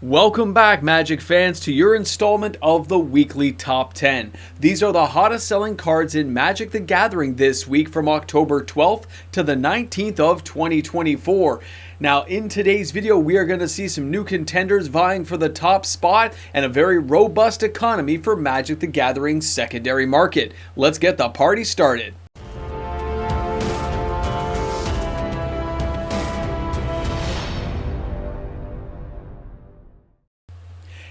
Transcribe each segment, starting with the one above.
Welcome back, Magic fans, to your installment of the weekly top 10. These are the hottest selling cards in Magic the Gathering this week from October 12th to the 19th of 2024. Now, in today's video, we are going to see some new contenders vying for the top spot and a very robust economy for Magic the Gathering's secondary market. Let's get the party started.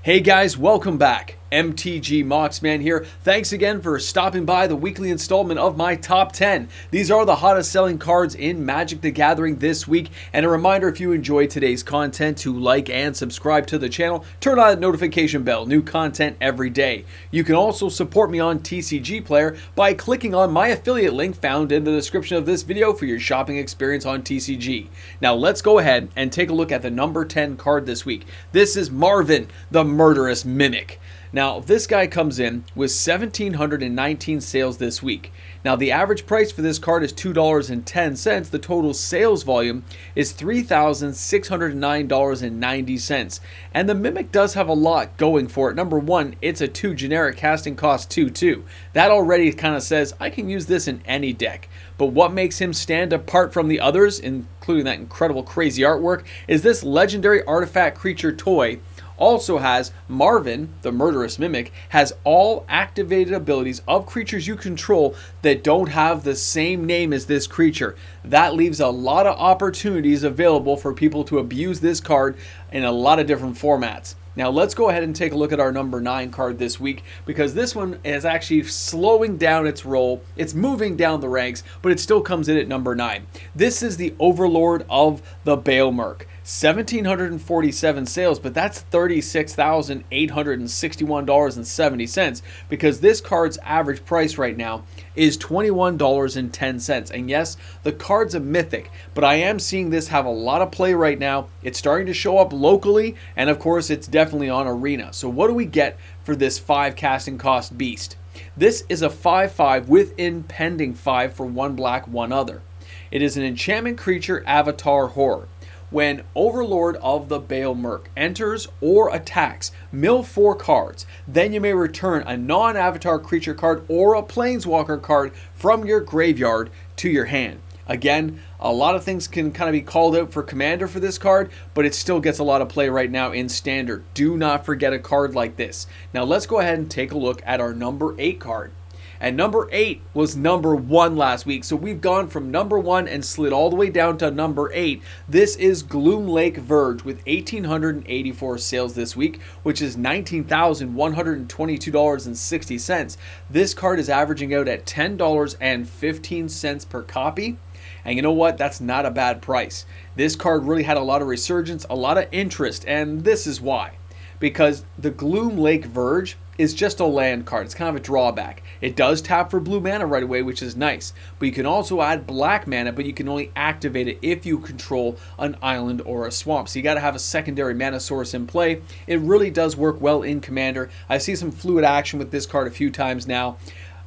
Hey guys, welcome back. MTG Moxman here. Thanks again for stopping by the weekly installment of my top 10. These are the hottest selling cards in Magic the Gathering this week. And a reminder, if you enjoyed today's content, to like and subscribe to the channel. Turn on the notification bell. New content every day. You can also support me on TCG Player by clicking on my affiliate link found in the description of this video for your shopping experience on TCG. Now let's go ahead and take a look at the number 10 card this week. This is Marvin, the Murderous Mimic. Now, this guy comes in with 1,719 sales this week. Now, the average price for this card is $2.10. The total sales volume is $3,609.90. And the Mimic does have a lot going for it. Number one, it's a 2 generic casting cost 2/2. That already kind of says I can use this in any deck. But what makes him stand apart from the others, including that incredible crazy artwork, is this legendary artifact creature toy also has Marvin, the Murderous Mimic, has all activated abilities of creatures you control that don't have the same name as this creature. That leaves a lot of opportunities available for people to abuse this card in a lot of different formats. Now let's go ahead and take a look at our number 9 card this week, because this one is actually slowing down its roll. It's moving down the ranks, but it still comes in at number 9. This is the Overlord of the Balemurk. 1,747 sales, but that's $36,861.70, because this card's average price right now is $21.10. And yes, the card's a mythic, but I am seeing this have a lot of play right now. It's starting to show up locally, and of course it's definitely on Arena. So what do we get for this 5 casting cost beast? This is a 5/5 with impending 5 for 1 black, 1 other. It is an enchantment creature avatar horror. When Overlord of the Balemurk enters or attacks, mill 4 cards. Then you may return a non-avatar creature card or a planeswalker card from your graveyard to your hand. Again, a lot of things can kind of be called out for Commander for this card, but it still gets a lot of play right now in Standard. Do not forget a card like this. Now let's go ahead and take a look at our number 8 card. And number 8 was number 1 last week. So we've gone from number 1 and slid all the way down to number 8. This is Gloomlake Verge with 1,884 sales this week, which is $19,122.60. This card is averaging out at $10.15 per copy. And you know what? That's not a bad price. This card really had a lot of resurgence, a lot of interest, and this is why. Because the Gloomlake Verge is just a land card. It's kind of a drawback. It does tap for blue mana right away, which is nice. But you can also add black mana, but you can only activate it if you control an island or a swamp. So you got to have a secondary mana source in play. It really does work well in Commander. I see some fluid action with this card a few times now.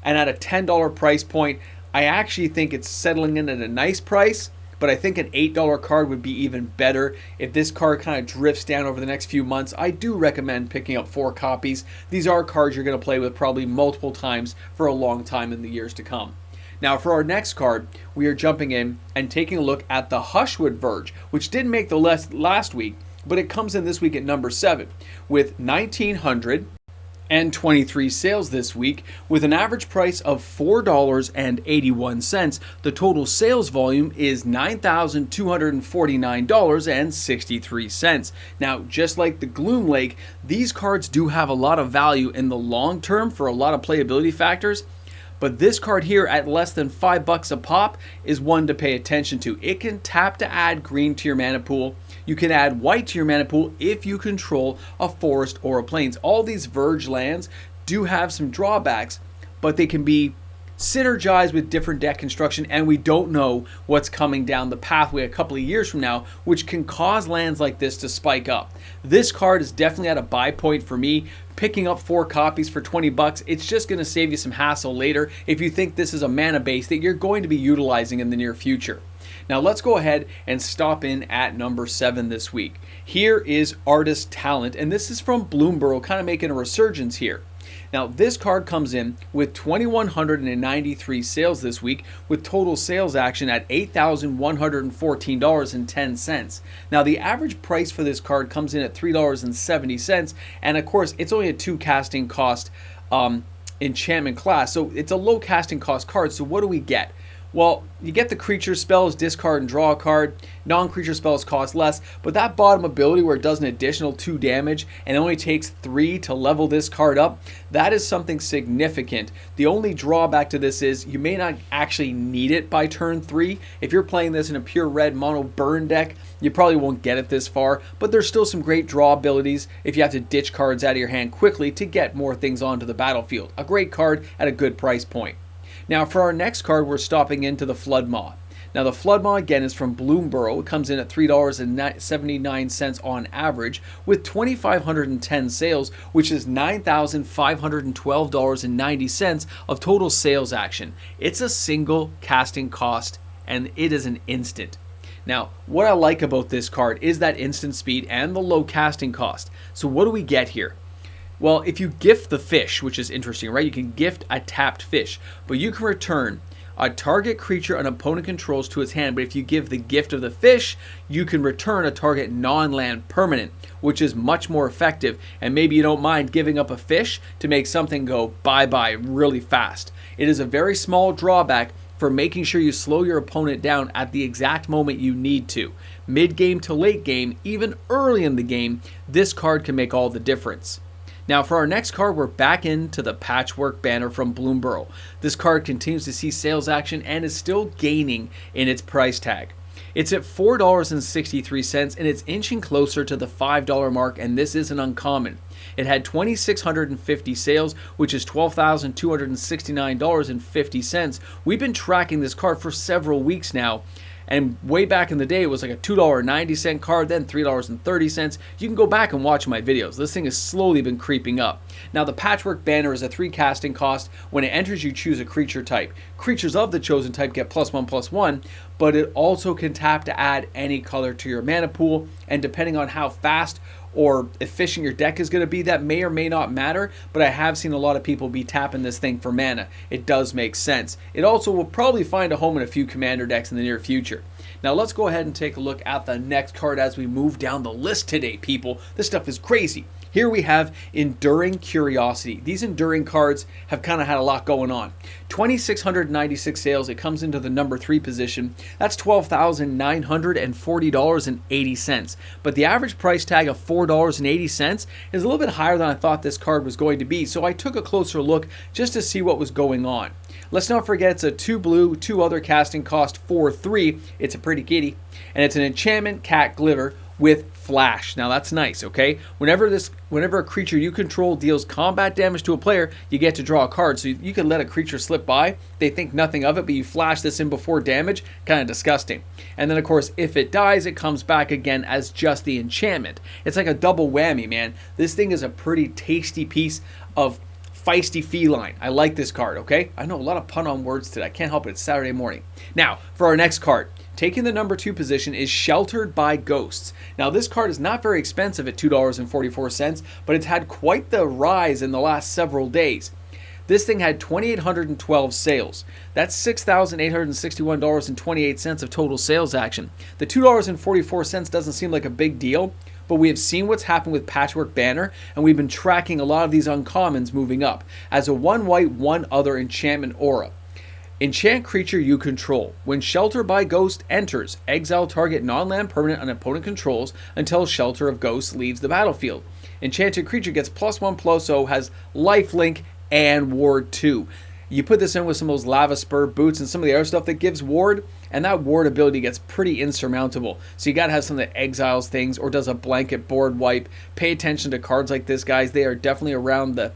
And at a $10 price point, I actually think it's settling in at a nice price. But I think an $8 card would be even better. If this card kind of drifts down over the next few months, I do recommend picking up 4 copies. These are cards you're going to play with probably multiple times for a long time in the years to come. Now for our next card, we are jumping in and taking a look at the Hushwood Verge, which didn't make the list last week, but it comes in this week at number 7 with 1,923 sales this week with an average price of $4.81. The total sales volume is $9,249.63. Now, just like the Gloomlake, these cards do have a lot of value in the long term for a lot of playability factors. But this card here at less than $5 a pop is one to pay attention to. It can tap to add green to your mana pool. You can add white to your mana pool if you control a forest or a plains. All these Verge lands do have some drawbacks, but they can be synergize with different deck construction, and we don't know what's coming down the pathway a couple of years from now, which can cause lands like this to spike up. This card is definitely at a buy point for me. Picking up 4 copies for $20, it's just going to save you some hassle later if you think this is a mana base that you're going to be utilizing in the near future. Now let's go ahead and stop in at number 7 this week. Here is Artist Talent, and this is from Bloomberg, kind of making a resurgence here. Now, this card comes in with 2,193 sales this week, with total sales action at $8,114.10. Now, the average price for this card comes in at $3.70, and of course, it's only a 2 casting cost enchantment class, so it's a low casting cost card. So what do we get? Well, you get the creature spells, discard and draw a card. Non-creature spells cost less, but that bottom ability where it does an additional 2 damage and only takes 3 to level this card up, that is something significant. The only drawback to this is you may not actually need it by turn 3. If you're playing this in a pure red mono burn deck, you probably won't get it this far, but there's still some great draw abilities if you have to ditch cards out of your hand quickly to get more things onto the battlefield. A great card at a good price point. Now for our next card, we're stopping into the Flood Maw. Now the Flood Maw again is from Bloomberg. It comes in at $3.79 on average with 2,510 sales, which is $9,512.90 of total sales action. It's a single casting cost and it is an instant. Now, what I like about this card is that instant speed and the low casting cost. So what do we get here? Well, if you gift the fish, which is interesting, right? You can gift a tapped fish, but you can return a target creature an opponent controls to its hand. But if you give the gift of the fish, you can return a target non-land permanent, which is much more effective. And maybe you don't mind giving up a fish to make something go bye-bye really fast. It is a very small drawback for making sure you slow your opponent down at the exact moment you need to. Mid-game to late game, even early in the game, this card can make all the difference. Now for our next card, we're back into the Patchwork banner from Bloomberg. This card continues to see sales action and is still gaining in its price tag. It's at $4.63 and it's inching closer to the $5 mark, and this is an uncommon. It had 2,650 sales, which is $12,269.50. We've been tracking this card for several weeks now. And way back in the day, it was like a $2.90 card, then $3.30. You can go back and watch my videos. This thing has slowly been creeping up. Now, the Patchwork banner is a 3 casting cost. When it enters, you choose a creature type. Creatures of the chosen type get +1/+1, but it also can tap to add any color to your mana pool. And depending on how fast or efficient your deck is going to be, that may or may not matter, but I have seen a lot of people be tapping this thing for mana. It does make sense. It also will probably find a home in a few commander decks in the near future. Now let's go ahead and take a look at the next card as we move down the list today, people. This stuff is crazy. Here we have Enduring Curiosity. These Enduring cards have kind of had a lot going on. 2,696 sales. It comes into the number 3 position. That's $12,940.80. But the average price tag of $4.80 is a little bit higher than I thought this card was going to be. So I took a closer look just to see what was going on. Let's not forget it's a 2 blue, 2 other casting cost, 4/3. It's a pretty kitty. And it's an enchantment cat gliver with flash. Now that's nice, okay? Whenever a creature you control deals combat damage to a player, you get to draw a card. So you can let a creature slip by, they think nothing of it, but you flash this in before damage. Kind of disgusting. And then of course, if it dies, it comes back again as just the enchantment. It's like a double whammy, man. This thing is a pretty tasty piece of feisty feline. I like this card, okay? I know a lot of pun on words today. I can't help it. It's Saturday morning. Now, for our next card, taking the number 2 position is Sheltered by Ghosts. Now, this card is not very expensive at $2.44, but it's had quite the rise in the last several days. This thing had 2,812 sales. That's $6,861.28 of total sales action. The $2.44 doesn't seem like a big deal, but we have seen what's happened with Patchwork Banner, and we've been tracking a lot of these uncommons moving up. As a 1 white, 1 other enchantment aura. Enchant creature you control. When Shelter by Ghost enters, exile target non-land permanent an opponent controls until Shelter of Ghosts leaves the battlefield. Enchanted creature gets +1/+0, has lifelink, and ward 2. You put this in with some of those lava spur boots and some of the other stuff that gives ward, and that ward ability gets pretty insurmountable. So you gotta have something that exiles things or does a blanket board wipe. Pay attention to cards like this, guys. They are definitely around the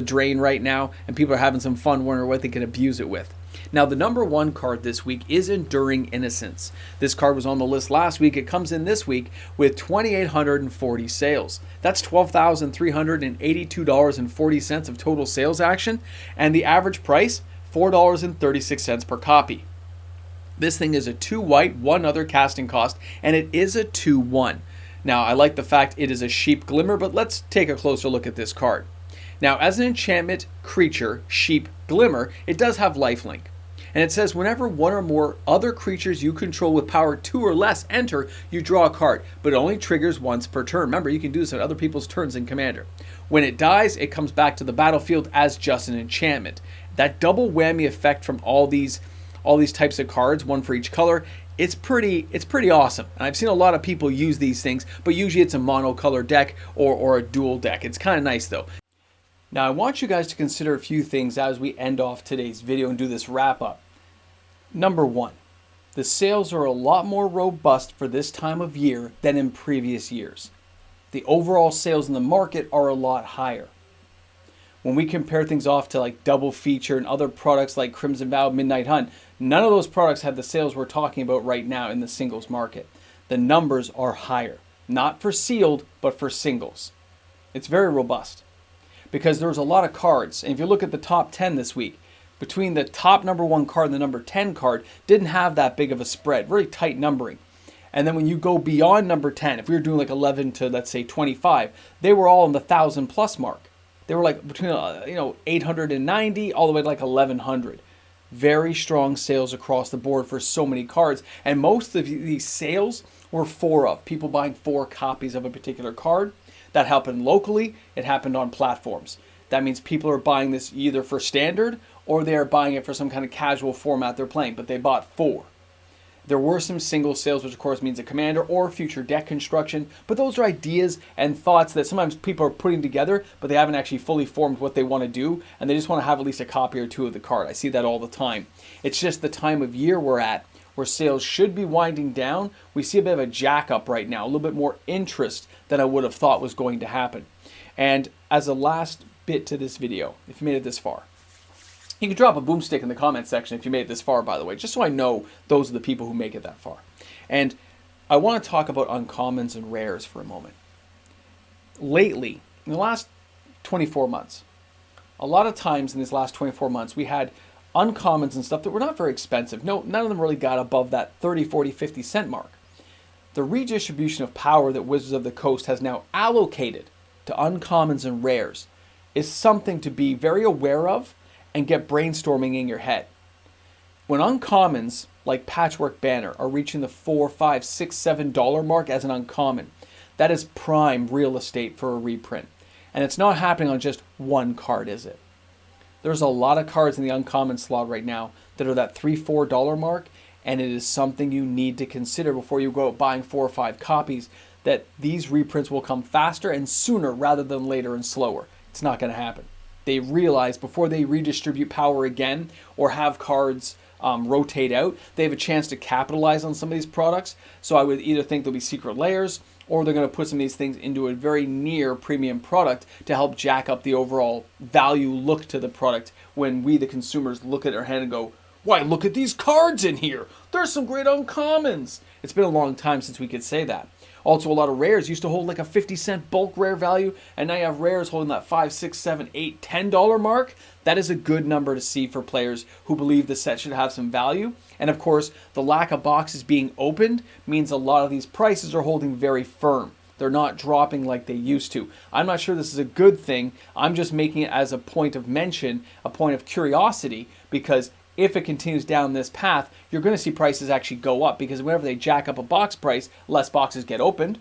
drain right now, and people are having some fun wondering what they can abuse it with. Now, the number 1 card this week is Enduring Innocence. This card was on the list last week. It comes in this week with 2,840 sales. That's $12,382.40 of total sales action, and the average price, $4.36 per copy. This thing is a 2 white, 1 other casting cost, and it is a 2/1. Now, I like the fact it is a Sheep Glimmer, but let's take a closer look at this card. Now, as an enchantment creature, Sheep Glimmer, it does have lifelink. And it says whenever one or more other creatures you control with power 2 or less enter, you draw a card, but it only triggers once per turn. Remember, you can do this on other people's turns in Commander. When it dies, it comes back to the battlefield as just an enchantment. That double whammy effect from all these types of cards, one for each color, it's pretty awesome. And I've seen a lot of people use these things, but usually it's a monocolor deck or a dual deck. It's kind of nice though. Now I want you guys to consider a few things as we end off today's video and do this wrap up. Number 1, the sales are a lot more robust for this time of year than in previous years. The overall sales in the market are a lot higher. When we compare things off to like Double Feature and other products like Crimson Vow, Midnight Hunt, none of those products had the sales we're talking about right now in the singles market. The numbers are higher, not for sealed, but for singles. It's very robust because there's a lot of cards. And if you look at the top 10 this week, between the top number 1 card and the number 10 card, didn't have that big of a spread, very tight numbering. And then when you go beyond number 10, if we were doing like 11 to let's say 25, they were all in the 1,000 plus mark. They were like between 890 all the way to like 1,100. Very strong sales across the board for so many cards. And most of these sales were 4 of people buying 4 copies of a particular card. That happened locally. It happened on platforms. That means people are buying this either for standard or they are buying it for some kind of casual format they're playing, but they bought 4. There were some single sales, which of course means a commander or future deck construction, but those are ideas and thoughts that sometimes people are putting together, but they haven't actually fully formed what they want to do, and they just want to have at least a copy or 2 of the card. I see that all the time. It's just the time of year we're at where sales should be winding down. We see a bit of a jack up right now, a little bit more interest than I would have thought was going to happen. And as a last bit to this video, if you made it this far, you can drop a boomstick in the comment section if you made it this far, by the way, just so I know those are the people who make it that far. And I want to talk about uncommons and rares for a moment. Lately, in the last 24 months, a lot of times in these last 24 months, we had uncommons and stuff that were not very expensive. No, none of them really got above that 30, 40, 50 cent mark. The redistribution of power that Wizards of the Coast has now allocated to uncommons and rares is something to be very aware of and get brainstorming in your head. When uncommons like Patchwork Banner are reaching the $4, $5, $6, $7 mark as an uncommon, that is prime real estate for a reprint. And it's not happening on just one card, is it? There's a lot of cards in the uncommon slot right now that are that $3, $4 mark, and it is something you need to consider before you go out buying 4 or 5 copies, that these reprints will come faster and sooner rather than later and slower. It's not going to happen. They realize before they redistribute power again or have cards rotate out, they have a chance to capitalize on some of these products. So I would either think there'll be secret layers or they're going to put some of these things into a very near premium product to help jack up the overall value look to the product when we, the consumers, look at our hand and go, why, look at these cards in here. There's some great uncommons. It's been a long time since we could say that. Also, a lot of rares used to hold like a 50-cent bulk rare value, and now you have rares holding that $5, $6, $7, $8, $10 mark. That is a good number to see for players who believe the set should have some value. And of course, the lack of boxes being opened means a lot of these prices are holding very firm. They're not dropping like they used to. I'm not sure this is a good thing. I'm just making it as a point of mention, a point of curiosity, because if it continues down this path, you're going to see prices actually go up, because whenever they jack up a box price, less boxes get opened.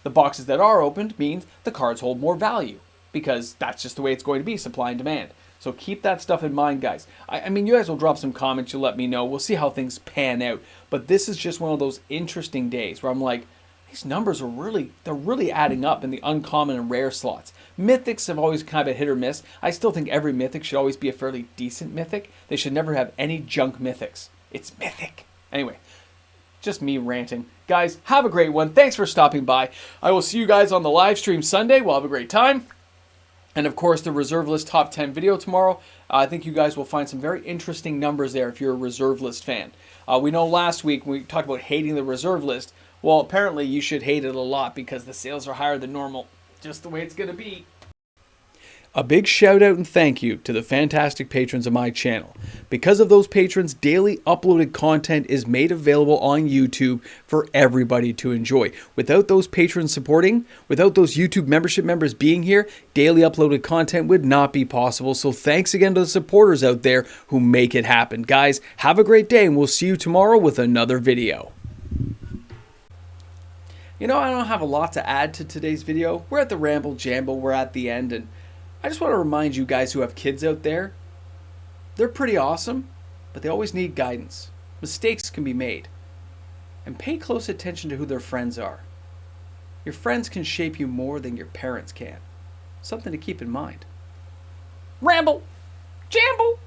The boxes that are opened means the cards hold more value, because that's just the way it's going to be, supply and demand. So keep that stuff in mind, guys. I mean, you guys will drop some comments, you'll let me know. We'll see how things pan out. But this is just one of those interesting days where I'm like, these numbers are really adding up in the uncommon and rare slots. Mythics have always kind of a hit or miss. I still think every mythic should always be a fairly decent mythic. They should never have any junk mythics. It's mythic. Anyway, just me ranting. Guys, have a great one. Thanks for stopping by. I will see you guys on the live stream Sunday. We'll have a great time. And of course, the reserve list top 10 video tomorrow. I think you guys will find some very interesting numbers there if you're a reserve list fan. We know last week when we talked about hating the reserve list, well, apparently you should hate it a lot because the sales are higher than normal. Just the way it's going to be. A big shout out and thank you to the fantastic patrons of my channel. Because of those patrons, daily uploaded content is made available on YouTube for everybody to enjoy. Without those patrons supporting, without those YouTube membership members being here, daily uploaded content would not be possible. So thanks again to the supporters out there who make it happen. Guys, have a great day and we'll see you tomorrow with another video. You know, I don't have a lot to add to today's video. We're at the ramble jamble, we're at the end, and I just want to remind you guys who have kids out there, they're pretty awesome, but they always need guidance. Mistakes can be made. And pay close attention to who their friends are. Your friends can shape you more than your parents can. Something to keep in mind. Ramble! Jamble!